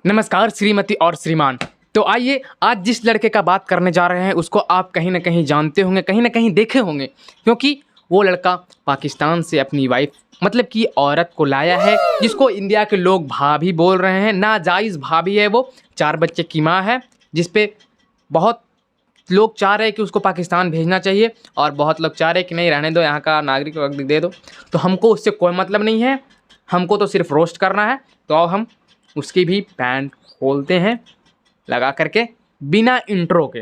नमस्कार श्रीमती और श्रीमान। तो आइए आज जिस लड़के का बात करने जा रहे हैं उसको आप कहीं ना कहीं जानते होंगे, कहीं ना कहीं देखे होंगे, क्योंकि वो लड़का पाकिस्तान से अपनी वाइफ मतलब कि औरत को लाया है, जिसको इंडिया के लोग भाभी बोल रहे हैं। नाजायज़ भाभी है वो, 4 बच्चे की माँ है, जिस पे बहुत लोग चाह रहे हैं कि उसको पाकिस्तान भेजना चाहिए और बहुत लोग चाह रहे हैं कि नहीं रहने दो, यहाँ का नागरिक दे दो। तो हमको उससे कोई मतलब नहीं है, हमको तो सिर्फ रोस्ट करना है। तो अब हम उसकी भी पैंट खोलते हैं लगा करके बिना इंट्रो के।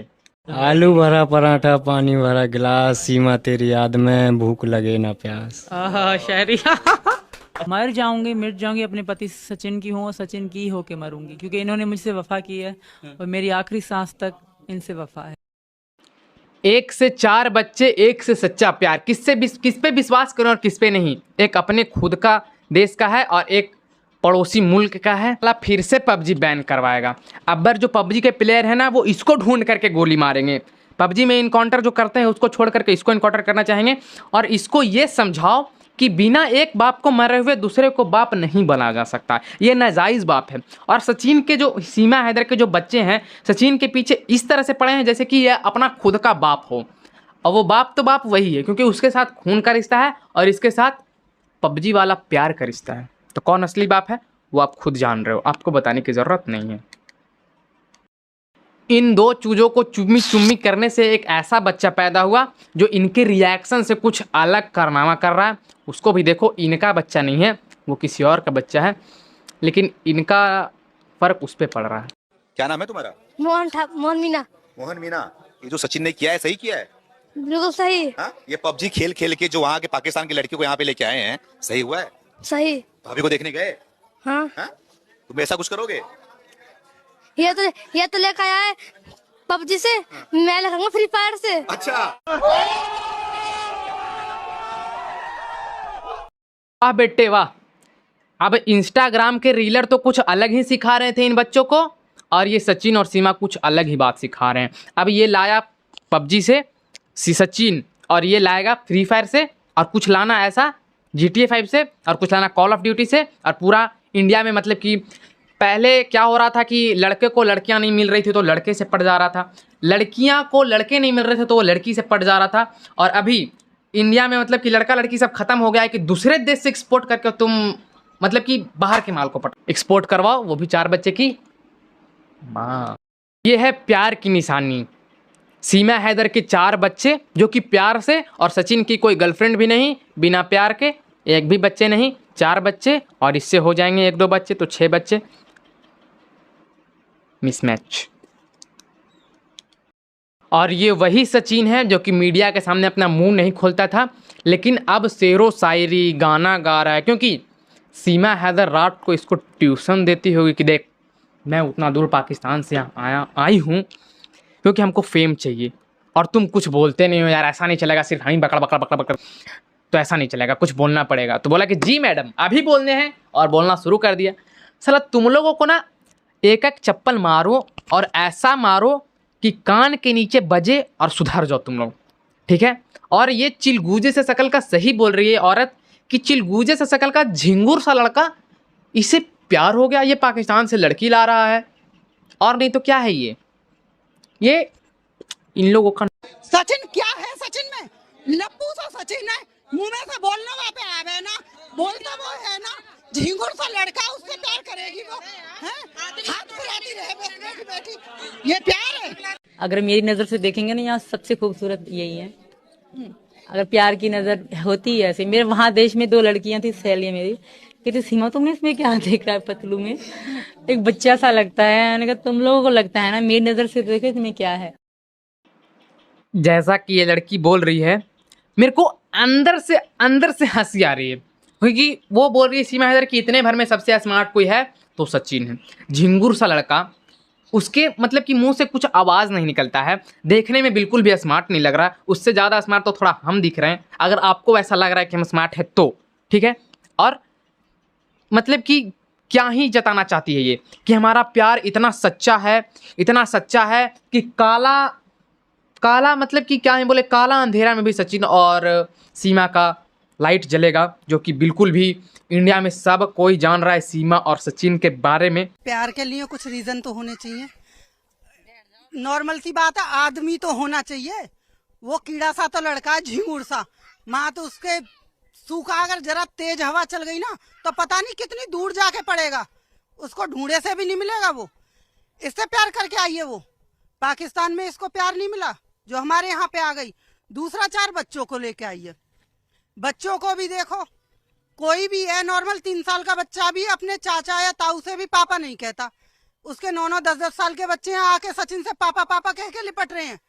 आलू भरा पराठा, पानी भरा गिलास, सीमा तेरी याद में, भूख लगे ना प्यास। शायरी मर जाऊंगी, मिट जाऊंगी, अपने पति सचिन की हूँ, सचिन की होके मरूंगी, क्योंकि इन्होंने मुझसे वफा की है और मेरी आखिरी सांस तक इनसे वफा है। 1 से 4 बच्चे, 1 से सच्चा प्यार। किस पे विश्वास करें और किस पे नहीं। एक अपने खुद का देश का है और एक पड़ोसी मुल्क का है। साला फिर से पबजी बैन करवाएगा। अब्बर जो पबजी के प्लेयर है ना, वो इसको ढूंढ करके गोली मारेंगे। पबजी में इनकाउंटर जो करते हैं उसको छोड़ करके इसको इनकाउंटर करना चाहेंगे। और इसको ये समझाओ कि बिना एक बाप को मरे हुए दूसरे को बाप नहीं बना जा सकता, ये नाजायज़ बाप है। और सचिन के जो सीमा हैदर के जो बच्चे हैं, सचिन के पीछे इस तरह से पड़े हैं जैसे कि यह अपना खुद का बाप हो। और वो बाप तो बाप वही है, क्योंकि उसके साथ खून का रिश्ता है और इसके साथ पबजी वाला प्यार का रिश्ता है। तो कौन असली बाप है वो आप खुद जान रहे हो, आपको बताने की ज़रूरत नहीं है। इन 2 चूज़ों को चुम्मी चुम्मी करने से एक ऐसा बच्चा पैदा हुआ जो इनके रिएक्शन से कुछ अलग कारनामा कर रहा है। उसको भी देखो, इनका बच्चा नहीं है, वो किसी और का बच्चा है, लेकिन इनका फ़र्क उस पर पड़ रहा है। क्या नाम है तुम्हारा? मोहन मीना। मोहन मीना। ये जो सचिन ने किया है सही किया है? बिल्कुल सही। हाँ, ये पबजी खेल खेल के जो वहाँ के पाकिस्तान की लड़कियों को यहाँ पे लेके आए हैं, सही हुआ है? सही। भाभी को देखने गए? हाँ। हाँ? तुम ऐसा कुछ करोगे? ये तो लेकर आया है पबजी से, मैं लगाऊंगा फ्री फायर से। अच्छा। वाह बेटे वाह। अब इंस्टाग्राम के रीलर तो कुछ अलग ही सिखा रहे थे इन बच्चों को, और ये सचिन और सीमा कुछ अलग ही बात सिखा रहे हैं। अब ये लाया पबजी से सचिन, और ये लाएगा फ्री फायर से, और कुछ लाना ऐसा GTA 5 से, और कुछ लाना कॉल ऑफ ड्यूटी से। और पूरा इंडिया में मतलब कि पहले क्या हो रहा था कि लड़के को लड़कियां नहीं मिल रही थी तो लड़के से पट जा रहा था, लड़कियां को लड़के नहीं मिल रहे थे तो वो लड़की से पट जा रहा था। और अभी इंडिया में मतलब कि लड़का लड़की सब खत्म हो गया है कि दूसरे देश से एक्सपोर्ट करके तुम मतलब कि बाहर के माल को एक्सपोर्ट करवाओ, वो भी 4 बच्चे की माँ। ये है प्यार की निशानी। सीमा हैदर के 4 बच्चे जो कि प्यार से, और सचिन की कोई गर्लफ्रेंड भी नहीं, बिना प्यार के एक भी बच्चे नहीं, 4 बच्चे, और इससे हो जाएंगे 1-2 बच्चे तो 6 बच्चे। मिसमैच। और ये वही सचिन है जो कि मीडिया के सामने अपना मुंह नहीं खोलता था, लेकिन अब शेरो शायरी गाना गा रहा है, क्योंकि सीमा हैदर रात को इसको ट्यूशन देती होगी कि देख मैं उतना दूर पाकिस्तान से आई हूँ क्योंकि हमको फेम चाहिए, और तुम कुछ बोलते नहीं हो यार, ऐसा नहीं चलेगा, सिर्फ हम बकड़ बकड़ बकड़ बकड़, तो ऐसा नहीं चलेगा, कुछ बोलना पड़ेगा। तो बोला कि जी मैडम अभी बोलने हैं, और बोलना शुरू कर दिया। साला तुम लोगों को ना एक एक चप्पल मारो और ऐसा मारो कि कान के नीचे बजे और सुधर जाओ तुम लोग, ठीक है। और ये चिलगूजे से शकल का सही बोल रही है औरत कि चिलगूजे से शकल का झिंगुर सा लड़का, इसे प्यार हो गया, ये पाकिस्तान से लड़की ला रहा है, और नहीं तो क्या है ये इन लोगों का। सचिन क्या है? सचिन में लप्पू सा सचिन है, मुंह में से बोलना वहाँ पे आवे ना, बोलता वो है ना, झिंगुर सा लड़का, उससे प्यार करेगी वो? हाथ फैलाती रहे बैठी बैठी, ये प्यार है? अगर मेरी नजर से देखेंगे ना, यहाँ सबसे खूबसूरत यही है। अगर प्यार की नजर होती है ऐसे, मेरे वहाँ देश में 2 लड़कियां थी, सहेलियां मेरी, कहती सीमा तुमने इसमें क्या देख रहा है, पतलू में एक बच्चा सा लगता है। मैंने कहा तुम लोगों को लगता है ना, मेरी नजर से देखे इसमें क्या है। जैसा कि ये लड़की बोल रही है, मेरे को अंदर से हंसी आ रही है, क्योंकि वो बोल रही है सीमा हैदर कि इतने भर में सबसे स्मार्ट कोई है तो सचिन है। झिंगुर सा लड़का, उसके मतलब कि मुंह से कुछ आवाज़ नहीं निकलता है, देखने में बिल्कुल भी स्मार्ट नहीं लग रहा। उससे ज़्यादा स्मार्ट तो थोड़ा हम दिख रहे हैं। अगर आपको ऐसा लग रहा है कि हम स्मार्ट है तो ठीक है। और मतलब कि क्या ही जताना चाहती है ये कि हमारा प्यार इतना सच्चा है कि काला मतलब कि क्या है बोले, काला अंधेरा में भी सचिन और सीमा का लाइट जलेगा, जो कि बिल्कुल भी इंडिया में सब कोई जान रहा है सीमा और सचिन के बारे में। प्यार के लिए कुछ रीजन तो होने चाहिए। नॉर्मल सी बात है, आदमी तो होना चाहिए। वो कीड़ा सा तो लड़का है, झिंगुर सा। माँ तो उसके सूखा, अगर जरा तेज हवा चल गई ना तो पता नहीं कितनी दूर जाके पड़ेगा, उसको ढूंढे से भी नहीं मिलेगा। वो इससे प्यार करके आई है। वो पाकिस्तान में इसको प्यार नहीं मिला जो हमारे यहाँ पे आ गई। दूसरा 4 बच्चों को लेके आई है। बच्चों को भी देखो, कोई भी है नॉर्मल 3 साल का बच्चा भी अपने चाचा या ताऊ से भी पापा नहीं कहता। उसके 9-9 10-10 साल के बच्चे यहाँ आके सचिन से पापा पापा कह के लिपट रहे हैं।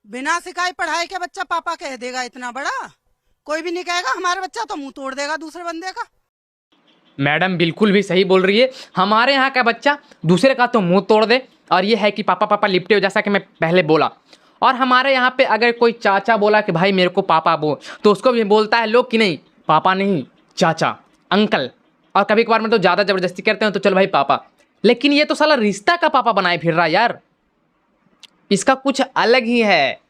बिना सिखाई पढ़ाई के बच्चा पापा कह देगा इतना बड़ा, कोई भी नहीं कहेगा। हमारा बच्चा तो मुंह तोड़ देगा दूसरे बंदे का। मैडम बिल्कुल भी सही बोल रही है। हमारे यहाँ का बच्चा दूसरे का तो मुंह तोड़ दे, और ये है कि पापा पापा लिपटे हो, जैसा कि मैं पहले बोला। और हमारे यहाँ पे अगर कोई चाचा बोला कि भाई मेरे को पापा बोल, तो उसको भी बोलता है लोग कि नहीं पापा नहीं चाचा, अंकल। और कभी कभार में तो ज़्यादा ज़बरदस्ती करते हैं तो चल भाई पापा। लेकिन ये तो साला रिश्ता का पापा बनाए फिर रहा यार। इसका कुछ अलग ही है,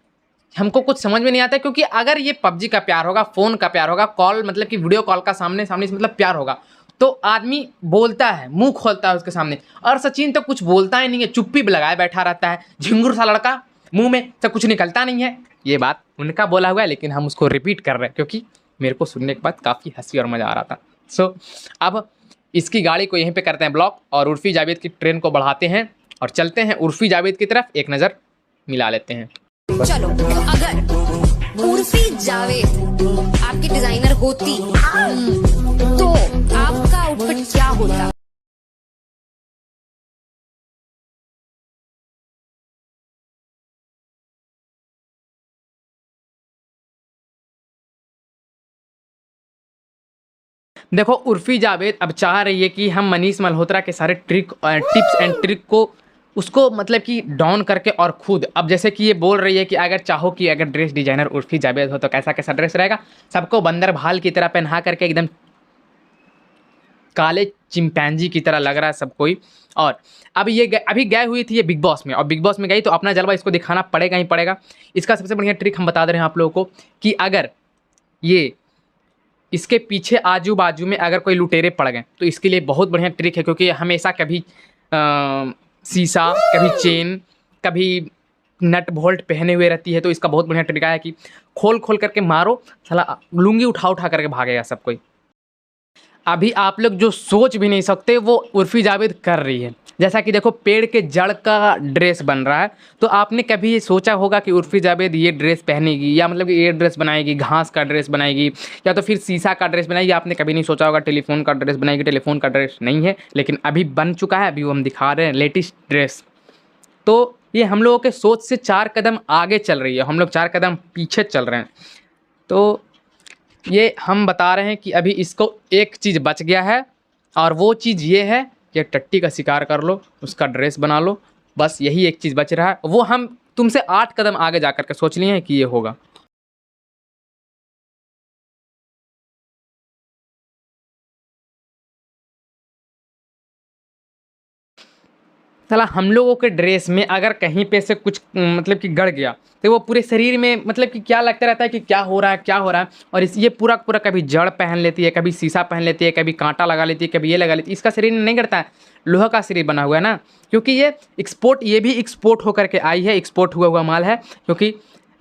हमको कुछ समझ में नहीं आता। क्योंकि अगर ये पबजी का प्यार होगा, फ़ोन का प्यार होगा, कॉल मतलब कि वीडियो कॉल का सामने सामने से मतलब प्यार होगा, तो आदमी बोलता है, मुंह खोलता है उसके सामने। और सचिन तो कुछ बोलता ही नहीं है, चुप्पी लगाए बैठा रहता है, झिंगुर सा लड़का, मुंह में से कुछ निकलता नहीं है। ये बात उनका बोला हुआ है, लेकिन हम उसको रिपीट कर रहे हैं क्योंकि मेरे को सुनने के बाद काफ़ी हंसी और मज़ा आ रहा था। सो अब इसकी गाड़ी को यहीं पे करते हैं ब्लॉक, और उर्फी जावेद की ट्रेन को बढ़ाते हैं और चलते हैं उर्फी जावेद की तरफ। एक नज़र मिला लेते हैं। चलो, तो अगर उर्फी जावेद आपकी डिजाइनर होती तो आपका आउटफिट क्या होता? देखो उर्फी जावेद अब चाह रही है कि हम मनीष मल्होत्रा के सारे टिप्स एंड ट्रिक को उसको मतलब कि डाउन करके, और खुद अब जैसे कि ये बोल रही है कि अगर चाहो कि अगर ड्रेस डिजाइनर उर्फी जावेद हो तो कैसा कैसा ड्रेस रहेगा। सबको बंदर भाल की तरह पहना करके एकदम काले चिंपैंजी की तरह लग रहा है सब कोई। और अब ये अभी गए हुई थी ये बिग बॉस में, और बिग बॉस में गई तो अपना जलवा इसको दिखाना पड़ेगा ही पड़ेगा। इसका सबसे बढ़िया ट्रिक हम बता दे रहे हैं आप लोगों को कि अगर ये इसके पीछे आजू बाजू में अगर कोई लुटेरे पड़ गए तो इसके लिए बहुत बढ़िया ट्रिक है। क्योंकि हमेशा कभी शीशा, कभी चेन, कभी नट बोल्ट पहने हुए रहती है, तो इसका बहुत बढ़िया ट्रिक है कि खोल खोल करके मारो, साला लुंगी उठा उठा करके भागेगा सब कोई। अभी आप लोग जो सोच भी नहीं सकते वो उर्फी जावेद कर रही है। जैसा कि देखो पेड़ के जड़ का ड्रेस बन रहा है, तो आपने कभी ये सोचा होगा कि उर्फी जावेद ये ड्रेस पहनेगी, या मतलब कि ये ड्रेस बनाएगी, घास का ड्रेस बनाएगी, या तो फिर शीशा का ड्रेस बनाएगी। आपने कभी नहीं सोचा होगा टेलीफोन का ड्रेस बनाएगी। टेलीफोन का ड्रेस नहीं है, लेकिन अभी बन चुका है, अभी वो हम दिखा रहे हैं लेटेस्ट ड्रेस। तो ये हम लोगों के सोच से 4 कदम आगे चल रही है, हम लोग 4 कदम पीछे चल रहे हैं। तो ये हम बता रहे हैं कि अभी इसको एक चीज़ बच गया है, और वो चीज़ ये है कि टट्टी का शिकार कर लो, उसका ड्रेस बना लो, बस यही एक चीज़ बच रहा है। वो हम तुमसे 8 कदम आगे जा कर के सोच लिए हैं कि ये होगा। साला हम लोगों के ड्रेस में अगर कहीं पे से कुछ मतलब कि गड़ गया तो वो पूरे शरीर में मतलब कि क्या लगता रहता है कि क्या हो रहा है क्या हो रहा है। और ये पूरा पूरा कभी जड़ पहन लेती है, कभी शीशा पहन लेती है, कभी कांटा लगा लेती है, कभी ये लगा लेती है। इसका शरीर नहीं गड़ता है, लोहा का शरीर बना हुआ है ना, क्योंकि ये भी एक्सपोर्ट होकर के आई है, एक्सपोर्ट हुआ माल है। क्योंकि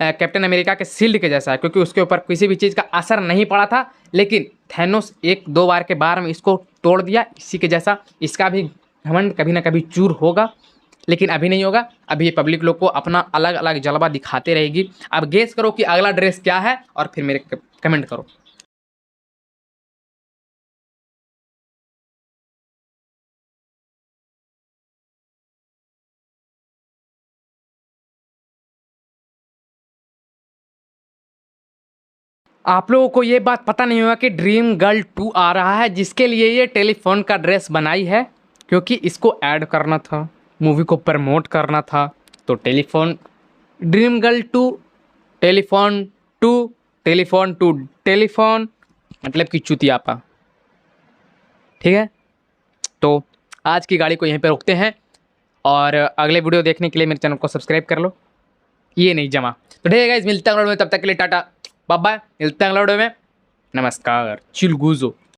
कैप्टन अमेरिका के शील्ड के जैसा है, क्योंकि उसके ऊपर किसी भी चीज़ का असर नहीं पड़ा था, लेकिन थैनोस 1-2 बार के बार में इसको तोड़ दिया। इसी के जैसा इसका भी घमंड कभी ना कभी चूर होगा, लेकिन अभी नहीं होगा। अभी ये पब्लिक लोग को अपना अलग अलग जलवा दिखाते रहेगी। अब गेस करो कि अगला ड्रेस क्या है, और फिर मेरे कमेंट करो। आप लोगों को ये बात पता नहीं होगा कि ड्रीम गर्ल 2 आ रहा है, जिसके लिए ये टेलीफोन का ड्रेस बनाई है, क्योंकि इसको ऐड करना था, मूवी को प्रमोट करना था। तो telephone dream girl 2 telephone 2 telephone 2 telephone मतलब कि चुतियापा। ठीक है, तो आज की गाड़ी को यहीं पे रोकते हैं, और अगले वीडियो देखने के लिए मेरे चैनल को सब्सक्राइब कर लो। ये नहीं जमा तो ठीक है गाइस, मिलते हैं अगले वीडियो में। तब तक के लिए टाटा बाय बाय, मिलते हैं अगले वीडियो में। नमस्कार, चिलगुजो।